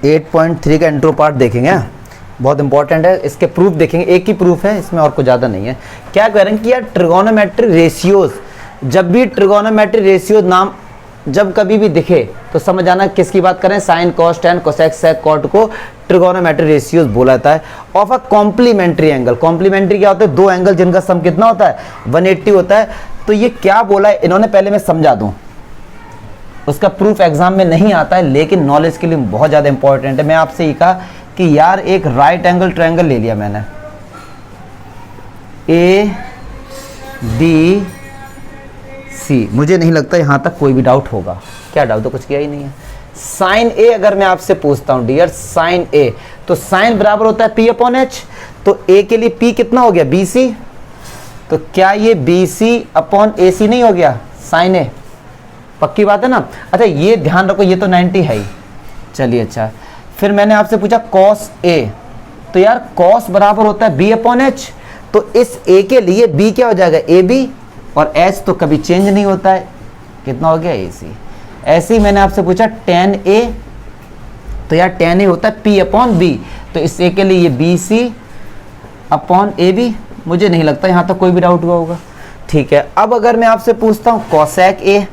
8.3 का intro part देखेंगे, बहुत इंपॉर्टेंट है। इसके प्रूफ देखेंगे, एक ही प्रूफ है इसमें और कुछ ज़्यादा नहीं है। क्या कह रहे हैं कि यार ट्रिगोनोमेट्री रेशियोज, जब भी ट्रिगोनोमेट्री रेशियोज नाम जब कभी भी दिखे तो समझ आना किसकी बात करें, sine cos tan cosec sec cot को ट्रिगोनोमेट्री रेशियोज बोला जाता है। Of a complementary angle, complementary क्या होता है, दो एंगल जिनका सम कितना होता है 180 होता है। तो ये क्या बोला है इन्होंने, पहले मैं समझा दूं, उसका प्रूफ एग्जाम में नहीं आता है लेकिन नॉलेज के लिए बहुत ज़्यादा इंपॉर्टेंट है। मैं आपसे ये कहा कि यार एक राइट एंगल ट्रायंगल ले लिया मैंने, ए बी सी, मुझे नहीं लगता यहां तक कोई भी डाउट होगा। क्या डाउट, तो कुछ किया ही नहीं है। साइन ए अगर मैं आपसे पूछता हूं डियर साइन ए, तो साइन बराबर होता है पी अपॉन एच, तो ए के लिए पी कितना हो गया बी सी, तो क्या ये बी सी अपॉन ए सी नहीं हो गया साइन ए, पक्की बात है ना। अच्छा ये ध्यान रखो, ये तो 90 है ही, चलिए अच्छा। फिर मैंने आपसे पूछा कॉस ए, तो यार कॉस बराबर होता है बी अपॉन एच, तो इस ए के लिए बी क्या हो जाएगा ए बी, और एच तो कभी चेंज नहीं होता है, कितना हो गया ए सी। ऐसे ही मैंने आपसे पूछा टेन ए, तो यार टेन ए होता है पी अपॉन बी, तो इस ए के लिए ये B C upon A B, मुझे नहीं लगता यहाँ तक कोई भी डाउट हुआ होगा। ठीक है, अब अगर मैं आपसे पूछता हूँ कॉसेक ए,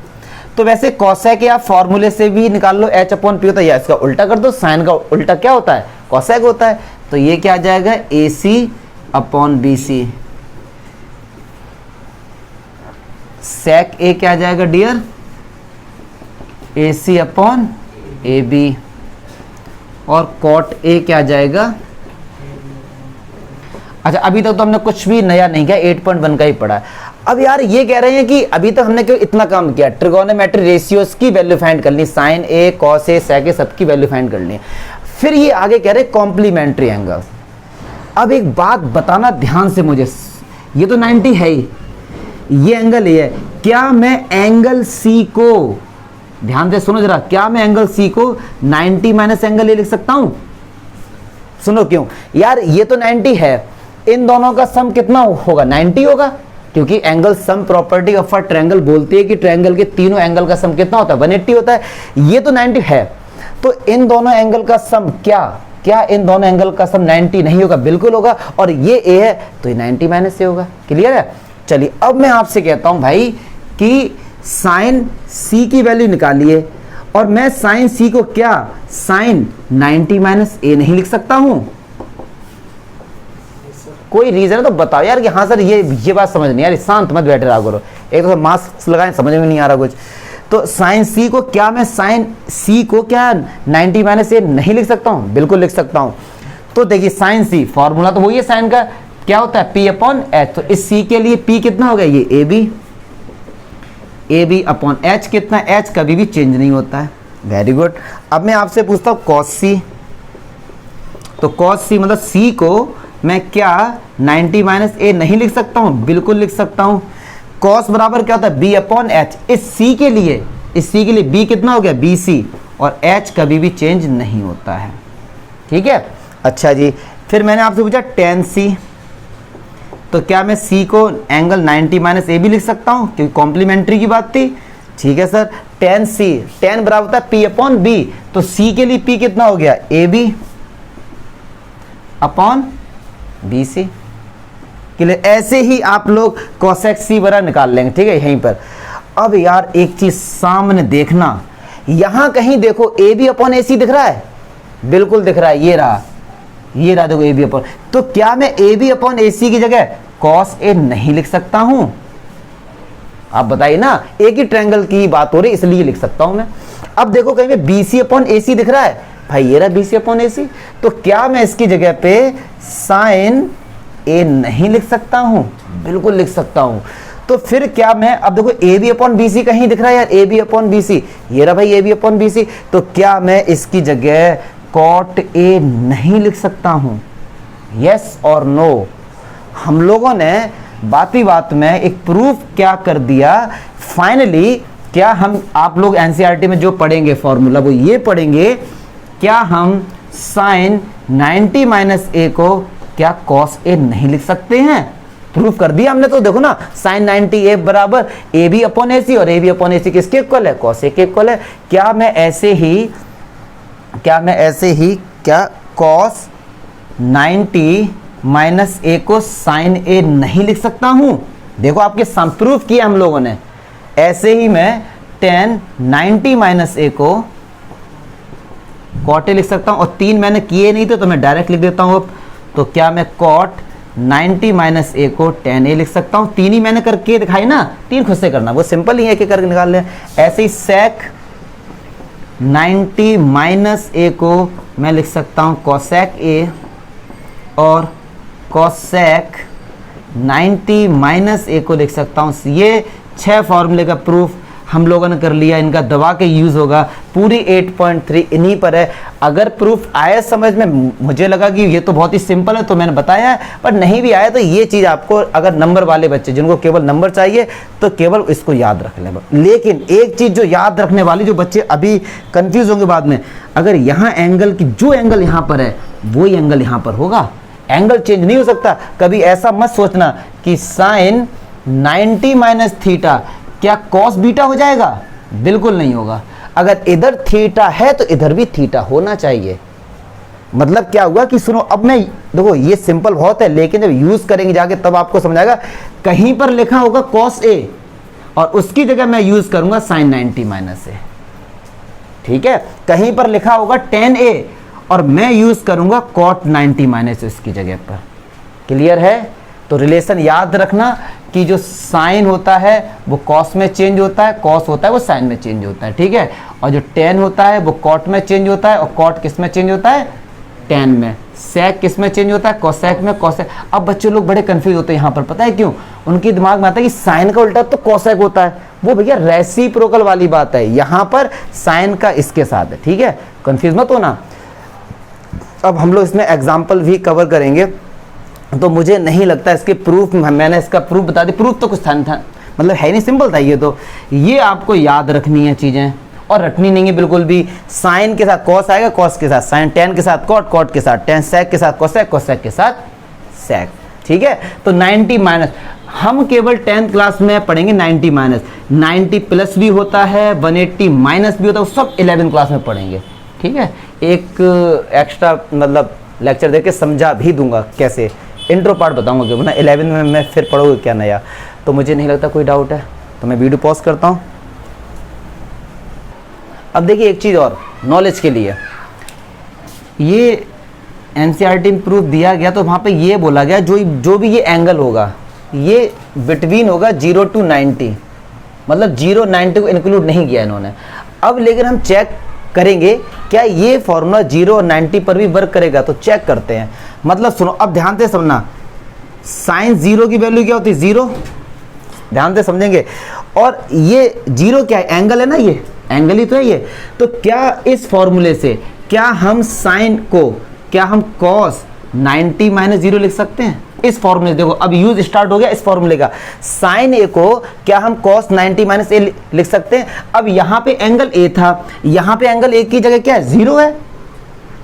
तो वैसे कॉसेक ए आप फॉर्मूले से भी निकाल लो, एच अपॉन पी होता है, या इसका उल्टा कर दो, साइन का उल्टा क्या होता है कॉसेक होता है, तो ये क्या आ जाएगा ए सी अपॉन बी सी। सेक ए क्या आ जाएगा dear, A C upon A B, और कॉट ए क्या आ जाएगा। अच्छा अभी तक तो हमने कुछ भी नया नहीं किया, 8.1 का ही पढ़ा है। अब यार ये कह रहे हैं कि अभी तक हमने क्यों इतना काम किया, ट्रिगोनोमेट्री रेशियोज की वैल्यू फाइंड कर ली, साइन ए कॉस ए सेक ए सबकी वैल्यू फाइंड कर ली। फिर ये आगे कह रहे हैं कॉम्प्लीमेंट्री एंगल। अब एक बात बताना ध्यान से मुझे, ये तो 90 है ही, ये एंगल ये है, क्या मैं एंगल सी को, ध्यान से सुनो जरा, क्या मैं एंगल सी को 90 माइनस एंगल ए लिख सकता हूं। सुनो क्यों यार, ये तो 90 है, इन दोनों का सम कितना होगा 90 होगा, क्योंकि angle sum property of a triangle बोलती है कि ट्रायंगल के तीनों एंगल का सम कितना होता है 180 होता है। ये तो 90 है, तो इन दोनों एंगल का सम क्या इन दोनों एंगल का सम 90 नहीं होगा, बिल्कुल होगा, और ये ए है तो ये 90 माइनस से होगा। क्लियर है। चलिए अब मैं आपसे कहता हूं भाई कि साइन सी की वैल्यू निकालिए, और मैं साइन सी को क्या साइन 90 माइनस ए नहीं लिख सकता हूं, कोई रीजन है तो बताओ यार कि हाँ सर ये बात समझ नहीं, यार शांत मत बैठे रहा करो, एक तो मास्क लगाएं, समझ में नहीं आ रहा कुछ। तो साइन सी को क्या मैं साइन सी को क्या 90 माइनस ए नहीं लिख सकता हूं, बिल्कुल लिख सकता हूं। तो देखिए साइन सी फॉर्मूला तो वही है, साइन का क्या होता है पी अपॉन एच, तो इस सी के लिए पी कितना हो गया ये ए बी अपॉन एच कितना, एच कभी भी चेंज नहीं होता है। Very good. अब मैं आपसे पूछता हूं कॉस सी, तो कॉस सी मतलब सी को मैं क्या 90 माइनस ए नहीं लिख सकता हूं, बिल्कुल लिख सकता हूं। कॉस बराबर क्या होता है बी अपॉन एच, इस सी के लिए बी कितना हो गया बी सी, और एच कभी भी चेंज नहीं होता है। ठीक है। अच्छा जी, फिर मैंने आपसे पूछा टेन सी, तो क्या मैं सी को एंगल 90 माइनस ए भी लिख सकता हूं, क्योंकि कॉम्प्लीमेंट्री की बात थी। ठीक है सर, टेन सी, टेन बराबर होता है पी अपॉन बी, तो सी के लिए पी कितना हो गया A B upon B C. Clear. ऐसे ही आप लोग कोसेक सी बराबर निकाल लेंगे। ठीक है यहीं पर। अब यार एक चीज सामने देखना, यहां कहीं देखो ए बी अपॉन ए सी दिख रहा है, बिल्कुल दिख रहा है, ये रहा देखो ए बी अपॉन, तो क्या मैं ए बी अपॉन ए सी की जगह कॉस ए नहीं लिख सकता हूं, आप बताइए ना, एक ही ट्रायंगल की बात हो रही इसलिए लिख सकता हूं मैं। अब देखो कहीं पे बी सी अपॉन ए सी दिख रहा है, भाई ये रहा बी सी अपॉन ए सी, तो क्या मैं इसकी जगह पे साइन ए नहीं लिख सकता हूं, बिल्कुल लिख सकता हूं। तो फिर क्या मैं, अब देखो A B upon B C कहीं दिख रहा है यार, A B upon B C, ये रहा भाई A B upon B C, तो क्या मैं इसकी जगह कॉट ए नहीं लिख सकता हूं, यस और नो। हम लोगों ने बात ही बात में एक प्रूफ क्या कर दिया फाइनली, क्या हम आप लोग एनसीईआरटी में जो पढ़ेंगे फॉर्मूला वो ये पढ़ेंगे, क्या हम साइन 90 माइनस ए को क्या कॉस ए नहीं लिख सकते हैं, प्रूफ कर दिया हमने। तो देखो ना साइन 90 ए बराबर ए बी अपॉन ए सी, और ए बी अपॉन ए सी किसके इक्वल है कॉस ए के इक्वल है। क्या मैं ऐसे ही क्या मैं ऐसे ही क्या cos 90 माइनस ए को साइन ए नहीं लिख सकता हूं? देखो आपके प्रूफ किया हम लोगों ने। ऐसे ही मैं tan 90 माइनस ए को कॉट ए लिख सकता हूं, और 3 मैंने किए नहीं थे तो मैं डायरेक्ट लिख देता हूं। तो क्या मैं cot 90 माइनस ए को tan ए लिख सकता हूं? 3 ही मैंने करके दिखाई ना, 3 खुद से करना, वो सिंपल ही है, एक करके निकाल लें। ऐसे ही sec 90 माइनस ए को मैं लिख सकता हूं cosec ए, और cosec 90 माइनस ए को लिख सकता हूं। ये 6 फॉर्मूले का प्रूफ हम लोगों ने कर लिया, इनका दबा के यूज होगा। पूरी 8.3 इन्हीं पर है। अगर प्रूफ आया समझ में, मुझे लगा कि ये तो बहुत ही सिंपल है तो मैंने बताया है, पर नहीं भी आया तो ये चीज़ आपको, अगर नंबर वाले बच्चे जिनको केवल नंबर चाहिए तो केवल इसको याद रख लें। लेकिन एक चीज़ जो याद रखने वाली, जो बच्चे अभी कंफ्यूज होंगे बाद में, अगर यहाँ एंगल की, जो एंगल यहाँ पर है वही एंगल यहाँ पर होगा, एंगल चेंज नहीं हो सकता। कभी ऐसा मत सोचना कि साइन 90 माइनस थीटा क्या कॉस बीटा हो जाएगा, बिल्कुल नहीं होगा। अगर इधर थीटा है तो इधर भी थीटा होना चाहिए। मतलब क्या हुआ कि सुनो, अब मैं देखो ये सिंपल बहुत है, लेकिन जब यूज करेंगे जाके तब आपको समझ आएगा। कहीं पर लिखा होगा cos a और उसकी जगह मैं यूज करूंगा sin 90 माइनस ए, ठीक है। कहीं पर लिखा होगा tan a और मैं यूज करूंगा cot 90 माइनस इसकी जगह पर। क्लियर है? तो रिलेशन याद रखना कि जो साइन होता है वो कॉस में चेंज होता है, कॉस होता है वो साइन में चेंज होता है, ठीक है। और जो टेन होता है वो कॉट में चेंज होता है, और कॉट किस में चेंज होता है, टेन में। सेक किस में चेंज होता है, कोसेक में। कोसेक, अब बच्चे लोग बड़े कंफ्यूज होते हैं यहाँ पर, पता है क्यों? उनके दिमाग में आता है कि साइन का उल्टा तो कोसेक होता है। वो भैया रेसिप्रोकल वाली बात है, यहाँ पर साइन का इसके साथ है, ठीक है। कंफ्यूज मत होना। अब हम लोग इसमें एग्जाम्पल भी कवर करेंगे, तो मुझे नहीं लगता इसके प्रूफ, मैंने इसका प्रूफ बता दी। प्रूफ तो कुछ था मतलब है नहीं, सिंपल था ये। तो ये आपको याद रखनी है चीज़ें, और रटनी नहीं है बिल्कुल भी। साइन के साथ कॉस आएगा, कॉस के साथ साइन, टेन के साथ कॉट, कॉट के साथ टेन, सेक के साथ कोसेक, कोसेक के साथ सेक, ठीक है। तो 90 माइनस हम केवल 10th क्लास में पढ़ेंगे। 90 माइनस, 90 प्लस भी होता है, 180 माइनस भी होता है, सब 11th क्लास में पढ़ेंगे, ठीक है। एक एक्स्ट्रा मतलब लेक्चर देके समझा भी दूंगा कैसे, इंट्रो पार्ट बताऊंगा क्यों ना। 11 में मैं फिर पढ़ोगे क्या नया, तो मुझे नहीं लगता कोई डाउट है। तो मैं वीडियो पॉज करता हूँ। अब देखिए एक चीज़ और नॉलेज के लिए, ये एनसीईआरटी में प्रूफ दिया गया तो वहाँ पे ये बोला गया जो भी ये एंगल होगा ये बिटवीन होगा 0 to 90, मतलब 0 90 को इंक्लूड नहीं किया इन्होंने। अब लेकिन हम चेक करेंगे क्या ये फॉर्मूला 0 और 90 पर भी वर्क करेगा, तो चेक करते हैं। मतलब सुनो, अब ध्यान से समझना, साइन 0 की वैल्यू क्या होती है, 0, ध्यान से समझेंगे। और ये 0 क्या है, एंगल है ना, ये एंगल ही तो है ये। तो क्या इस फॉर्मूले से क्या हम साइन को, क्या हम कॉस 90 माइनस 0 लिख सकते हैं? इस फॉर्मूले देखो, अब यूज स्टार्ट हो गया इस फॉर्मूले का। साइन ए को क्या हम cos 90 माइनस ए लिख सकते हैं? अब यहाँ पे एंगल ए था, यहाँ पे एंगल ए की जगह क्या है, 0 है।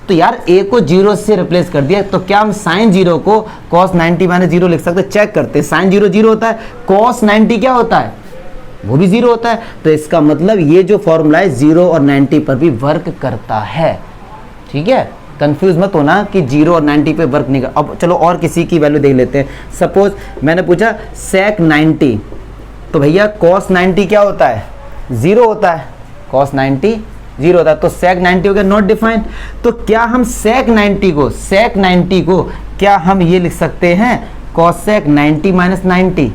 तो यार ए को 0 से रिप्लेस कर दिया, तो क्या हम साइन 0 को cos 90 माइनस 0 लिख सकते हैं? चेक करते हैं। साइन 0 0 होता है, cos 90 क्या होता है, वो भी 0 होता है। तो इसका मतलब ये जो फॉर्मूला है 0 और 90 पर भी वर्क करता है, ठीक है। कंफ्यूज मत होना कि 0 और 90 पे वर्क नहीं कर। अब चलो और किसी की वैल्यू देख लेते हैं। सपोज मैंने पूछा sec 90, तो भैया cos 90 क्या होता है, 0 होता है। cos 90 0 होता है, तो sec 90 हो गया नॉट डिफाइंड। तो क्या हम sec 90 को क्या हम ये लिख सकते हैं, cosec 90 माइनस 90?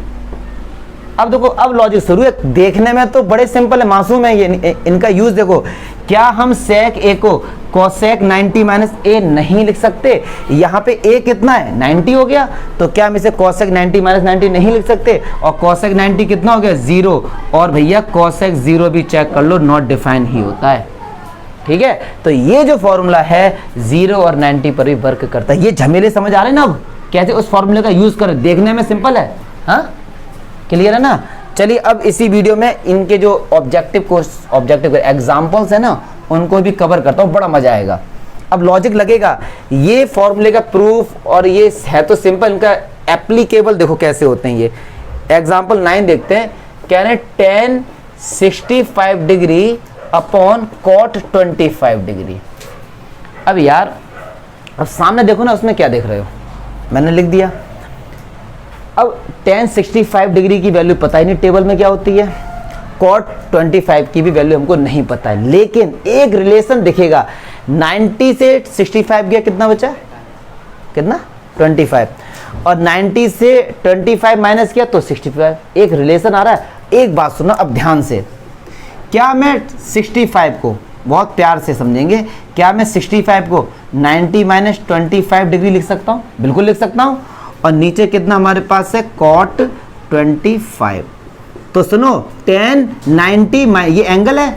अब देखो, अब लॉजिक शुरू है। देखने में तो बड़े सिंपल है, मासूम है ये, इनका यूज देखो। क्या हम sec a को cosec 90 माइनस a नहीं लिख सकते? यहाँ पे a कितना है, 90 हो गया, तो क्या हम इसे cosec 90 माइनस 90 नहीं लिख सकते? और cosec 90 कितना हो गया, 0। और भैया cosec 0 भी चेक कर लो, नॉट डिफाइन ही होता है, ठीक है। तो ये जो फॉर्मूला है 0 और 90 पर भी वर्क करता है। ये झमेले समझ आ रहे हैं ना अब, कैसे उस फॉर्मूले का यूज करें? देखने में सिंपल है, हाँ, क्लियर है ना। चलिए अब इसी वीडियो में इनके जो ऑब्जेक्टिव एग्जांपल्स है ना, उनको भी कवर करता हूँ, बड़ा मजा आएगा। अब लॉजिक लगेगा, ये फॉर्मूले का प्रूफ और ये है तो सिंपल, इनका एप्लीकेबल देखो कैसे होते हैं। ये एग्जांपल 9 देखते हैं। कह रहे tan 65 degree upon cot 25 degree. अब यार अब सामने देखो ना, उसमें क्या देख रहे हो, मैंने लिख दिया। अब tan 65 डिग्री की वैल्यू पता ही नहीं टेबल में क्या होती है, cot 25 की भी वैल्यू हमको नहीं पता है, लेकिन एक रिलेशन दिखेगा 90 से 65 गया, कितना बचा, कितना 25, और 90 से 25 माइनस किया तो 65, एक रिलेशन आ रहा है। एक बात सुनो अब ध्यान से, क्या मैं 65 को, बहुत प्यार से समझेंगे, क्या मैं 65 को 90 माइनस 25 डिग्री लिख सकता हूँ, बिल्कुल लिख सकता हूँ। और नीचे कितना हमारे पास है, cot 25। तो सुनो tan 90, ये एंगल है,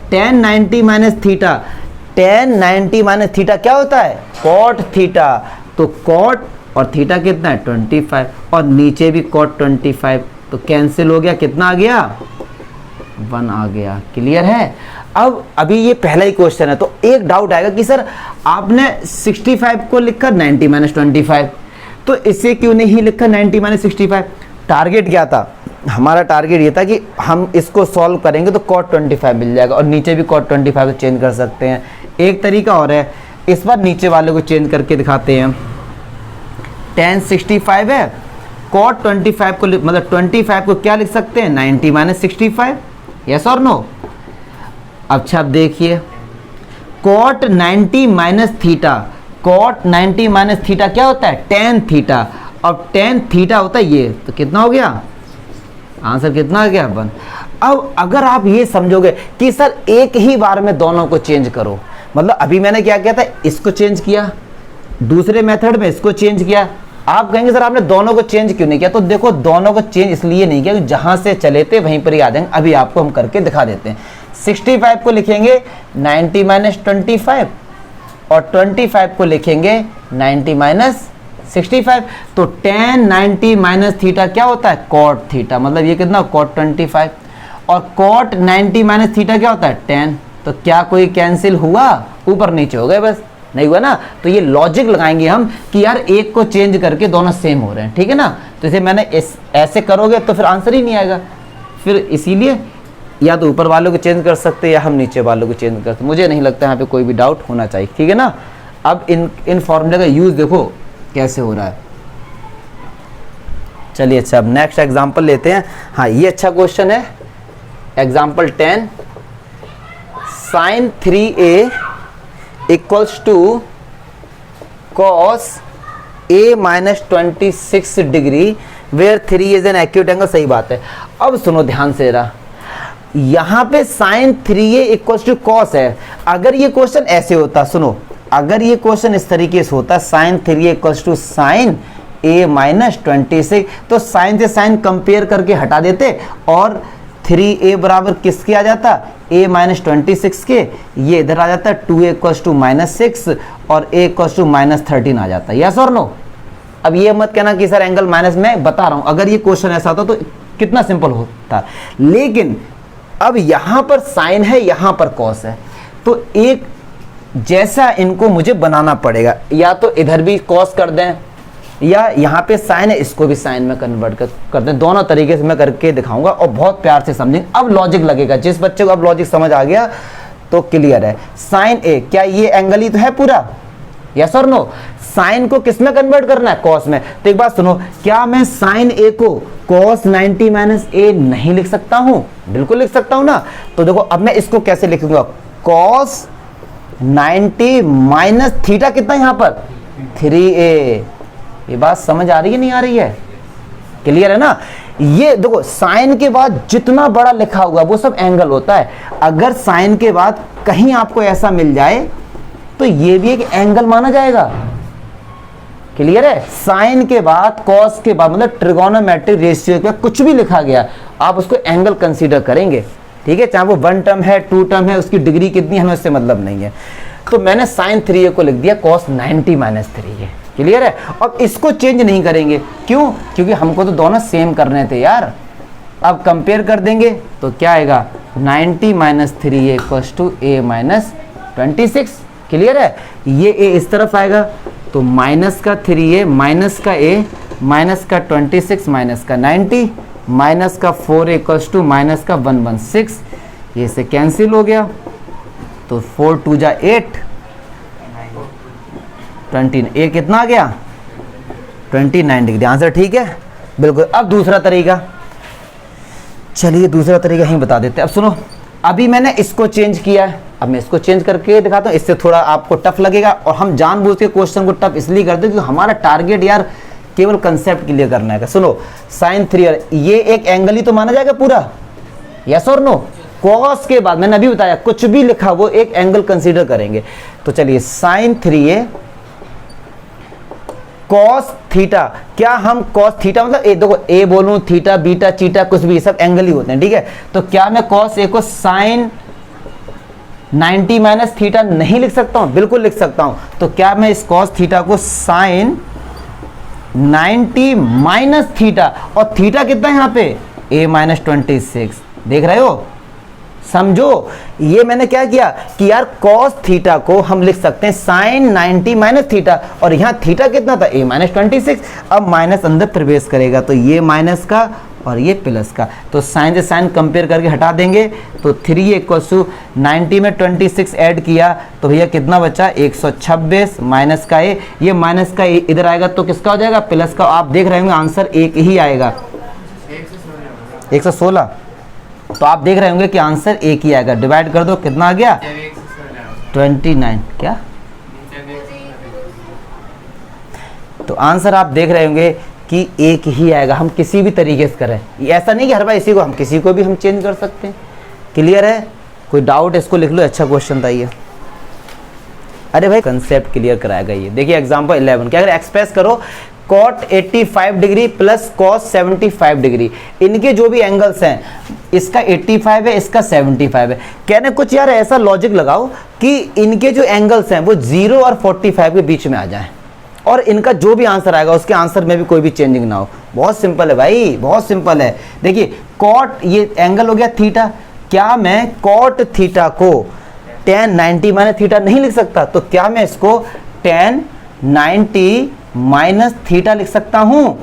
tan 90 minus theta, tan 90 minus theta क्या होता है, cot थीटा। तो cot और थीटा कितना है 25, और नीचे भी cot 25, तो कैंसिल हो गया, कितना आ गया 1 आ गया। क्लियर है। अब अभी ये पहला ही क्वेश्चन है, तो एक डाउट आएगा कि सर आपने 65 को लिखा 90 माइनस 25, तो इसे क्यों नहीं लिखा 90 माइनस 65। टारगेट क्या था, हमारा टारगेट ये था कि हम इसको सॉल्व करेंगे तो cot 25 मिल जाएगा, और नीचे भी cot 25 तो चेंज कर सकते हैं। एक तरीका और है, इस बार नीचे वाले को चेंज करके दिखाते हैं। tan 65 है, cot 25 को मतलब 25 को क्या लिख सकते हैं 90 माइनस 65, यस और नो। अच्छा अब देखिए cot 90 minus theta, cot 90 minus theta क्या होता है tan थीटा, अब tan थीटा होता है ये, तो कितना हो गया आंसर, कितना आ गया 1। अब अगर आप ये समझोगे कि सर एक ही बार में दोनों को चेंज करो, मतलब अभी मैंने क्या किया था, इसको चेंज किया, दूसरे मेथड में इसको चेंज किया, आप कहेंगे सर आपने दोनों को चेंज क्यों नहीं किया। तो देखो दोनों को चेंज इसलिए नहीं किया, जहां से चले थे वहीं पर ही आ जाएंगे। अभी आपको हम करके दिखा देते हैं। 65 को लिखेंगे 90 माइनस 25, और 25 को लिखेंगे 90 माइनस 65, तो tan 90 माइनस थीटा क्या होता है cot थीटा, मतलब ये कितना cot 25, और cot 90 माइनस थीटा क्या होता है tan। तो क्या कोई कैंसिल हुआ, ऊपर नीचे हो गए, बस नहीं हुआ ना। तो ये लॉजिक लगाएंगे हम कि यार एक को चेंज करके दोनों सेम हो रहे हैं, ठीक है ना। तो इसे मैंने ऐसे करोगे तो फिर आंसर ही नहीं आएगा, फिर इसीलिए या तो ऊपर वालों को चेंज कर सकते हैं या हम नीचे वालों को चेंज कर सकते। मुझे नहीं लगता यहाँ पे कोई भी डाउट होना चाहिए, ठीक है ना। अब इन फॉर्मूले का यूज देखो कैसे हो रहा है। चलिए अच्छा अब नेक्स्ट एग्जांपल लेते हैं। हाँ ये अच्छा क्वेश्चन है, example 10, sin 3a equals to cos a minus 26 degree where 3 is an acute angle. सही बात है। अब सुनो ध्यान से जरा, यहाँ पे sin 3a equals to cos है। अगर ये क्वेश्चन ऐसे होता, सुनो अगर ये क्वेश्चन इस तरीके से होता sin 3a equals to sin a minus 26, तो sin से sin कंपेयर करके हटा देते और 3a बराबर किसके आ जाता a माइनस 26 के, ये इधर आ जाता 2a इक्वल्स टू माइनस 6 और a इक्वल्स टू माइनस 13 आ जाता। यस और नो। अब ये मत कहना कि सर एंगल माइनस, मैं बता रहा हूं अगर ये क्वेश्चन ऐसा होता तो कितना सिंपल होता, लेकिन अब यहां पर साइन है यहां पर कॉस है, तो एक जैसा इनको मुझे बनाना पड़ेगा, या तो इधर भी कॉस कर दें या यहाँ पे साइन है इसको भी साइन में कन्वर्ट कर दें। दोनों तरीके से मैं करके दिखाऊंगा और बहुत प्यार से समझेंगे। अब लॉजिक लगेगा, जिस बच्चे को अब लॉजिक समझ आ गया तो क्लियर है। साइन ए, क्या ये एंगल ही तो है पूरा, यस और नो। साइन को किस में कन्वर्ट करना है, कॉस में। तो एक बात सुनो, क्या मैं साइन ए को कॉस 90 माइनस ए नहीं लिख सकता हूं? बिल्कुल लिख सकता हूं ना। तो देखो अब मैं इसको कैसे लिखूंगा, कॉस 90 माइनस थीटा कितना यहां पर 3a। ये बात समझ आ रही है नहीं आ रही है, क्लियर है ना। ये देखो साइन के बाद जितना बड़ा लिखा हुआ वो सब एंगल होता है। अगर साइन के बाद कहीं आपको ऐसा मिल जाए तो ये भी एक एंगल माना जाएगा, क्लियर है। साइन के बाद कॉस के बाद मतलब ट्रिगोनोमेट्रिक रेशियो के बाद कुछ भी लिखा गया आप उसको एंगल कंसीडर करेंगे, ठीक है। चाहे वो 1 टर्म है 2 टर्म है, उसकी डिग्री कितनी हमें उससे मतलब नहीं है। तो मैंने साइन 3a को लिख दिया कॉस 90 माइनस 3a, क्लियर है। अब इसको चेंज नहीं करेंगे, क्यों? क्योंकि हमको तो दोनों सेम करने थे यार। अब कंपेयर कर देंगे तो क्या आएगा 90 minus 3a equals to a minus 26, clear है। ये a इस तरफ आएगा तो माइनस का 3a माइनस का a माइनस का 26 माइनस का 90 माइनस का 4a इक्वल्स टू माइनस का 116, ये से कैंसिल हो गया तो 4 2 जा 8 20, ये कितना आ गया 29 डिग्री। आंसर ठीक है बिल्कुल। अब दूसरा तरीका, चलिए दूसरा तरीका ही बता देते हैं। अब सुनो, अभी मैंने इसको चेंज किया है, अब मैं इसको चेंज करके दिखाता हूँ, इससे थोड़ा आपको टफ लगेगा। और हम जानबूझ के क्वेश्चन को टफ इसलिए करते हैं क्योंकि हमारा टारगेट यार केवल कंसेप्ट क्लियर करना है। सुनो, sin 3, ये एक एंगल ही तो माना जाएगा पूरा, यस और नो। कॉस के बाद मैंने अभी बताया कुछ भी लिखा वो एक एंगल कंसीडर करेंगे। तो चलिए sin 3a cos थीटा, क्या हम cos थीटा मतलब ए, देखो ए बोलूं थीटा बीटा चीटा कुछ भी सब एंगल ही होते हैं, ठीक है। तो क्या मैं cos a को sin 90 माइनस थीटा नहीं लिख सकता हूं? बिल्कुल लिख सकता हूं। तो क्या मैं इस cos थीटा को sin 90 माइनस थीटा, और थीटा कितना है यहाँ पे a माइनस 26, देख रहे हो, समझो। ये मैंने क्या किया कि यार cos थीटा को हम लिख सकते हैं sin 90 माइनस थीटा, और यहाँ थीटा कितना था a माइनस 26। अब माइनस अंदर प्रवेश करेगा तो ये माइनस का और ये प्लस का, तो साइन से साइन कंपेयर करके हटा देंगे। तो 3 इक्वल्स टू 90 में 26 ऐड किया तो भैया कितना बचा 126 माइनस का ए, ये माइनस का ए इधर आएगा तो किसका हो जाएगा प्लस का। आप देख रहे होंगे आंसर एक ही आएगा 116। तो आप देख रहे होंगे कि आंसर एक ही आएगा। डिवाइड कर दो, कितना आ गया 29। क्या तो आंसर आप देख रहे होंगे कि एक ही आएगा, हम किसी भी तरीके से करें। ऐसा नहीं कि हर बार इसी को, हम किसी को भी हम चेंज कर सकते हैं। क्लियर है? कोई डाउट इसको लिख लो, अच्छा क्वेश्चन था ये। अरे भाई कंसेप्ट क्लियर कराएगा ये। देखिए एग्जांपल 11, क्या अगर एक्सप्रेस करो cot 85 degree plus cos 75 degree, इनके जो भी एंगल्स हैं, इसका 85 है इसका 75 है। कहने कुछ यार ऐसा लॉजिक लगाओ कि इनके जो एंगल्स हैं वो 0 और 45 के बीच में आ जाएं, और इनका जो भी आंसर आएगा उसके आंसर में भी कोई भी चेंजिंग ना हो। बहुत सिंपल है भाई, बहुत सिंपल है। देखिए cot, ये एंगल हो गया थीटा, क्या मैं cot थीटा को tan 90 माइनस थीटा नहीं लिख सकता? तो क्या मैं इसको tan 90 माइनस थीटा लिख सकता हूं?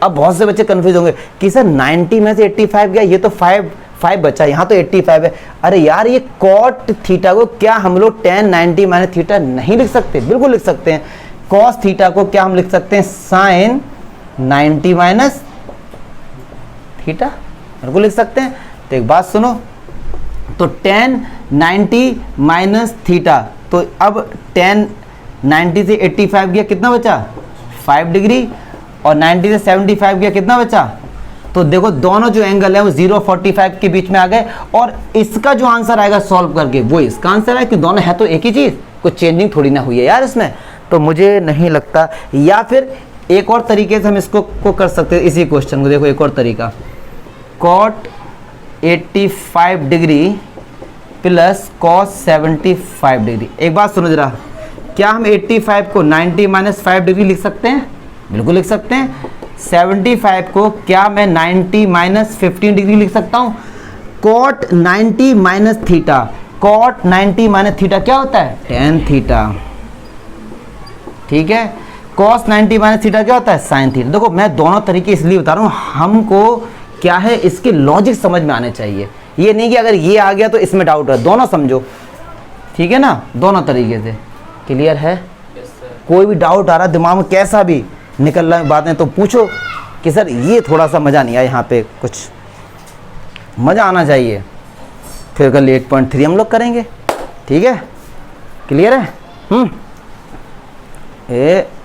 अब बहुत से बच्चे कंफ्यूज होंगे कि सर 90 में से 85 गया, ये तो 5 बचा, यहाँ तो 85 है। अरे यार ये cot थीटा को क्या हम लोग tan 90 माइनस थीटा नहीं लिख सकते? बिल्कुल लिख सकते हैं। cos थीटा को क्या हम लिख सकते हैं sin 90 माइनस थीटा, बिल्कुल लिख सकते हैं। तो एक बात सुनो, तो tan 90 माइनस थीटा, तो अब tan 90 से 85 गया, कितना बचा 5 डिग्री, और 90 से 75 गया, कितना बचा? तो देखो दोनों जो एंगल है वो 0 45 के बीच में आ गए, और इसका जो आंसर आएगा सॉल्व करके वो इसका आंसर है कि दोनों है तो एक ही चीज, कुछ चेंजिंग थोड़ी ना हुई है यार इसमें। तो मुझे नहीं लगता, या फिर एक और तरीके से हम इसको कर सकते हैं इसी क्वेश्चन को। देखो एक और तरीका, cot 85 degree plus cos 75 degree. एक बात सुनो जरा, क्या हम 85 को 90 माइनस 5 डिग्री लिख सकते हैं? बिल्कुल लिख सकते हैं। 75 को क्या मैं 90 माइनस 15 डिग्री लिख सकता हूं? cot 90 minus theta, cot 90 minus theta क्या होता है tan थीटा, ठीक है। cos 90 माइनस थीटा क्या होता है sin थीटा। देखो मैं दोनों तरीके इसलिए बता रहा हूं, हमको क्या है इसके लॉजिक समझ में आने चाहिए। ये नहीं कि अगर ये आ गया तो इसमें डाउट है, दोनों समझो, ठीक है ना, दोनों तरीके से। क्लियर है? कोई भी डाउट आ रहा दिमाग में, कैसा भी निकल रहा बातें, तो पूछो कि सर ये थोड़ा सा मज़ा नहीं आया, यहाँ पे कुछ मज़ा आना चाहिए। फिर कल 8.3 हम लोग करेंगे, ठीक है। क्लियर है?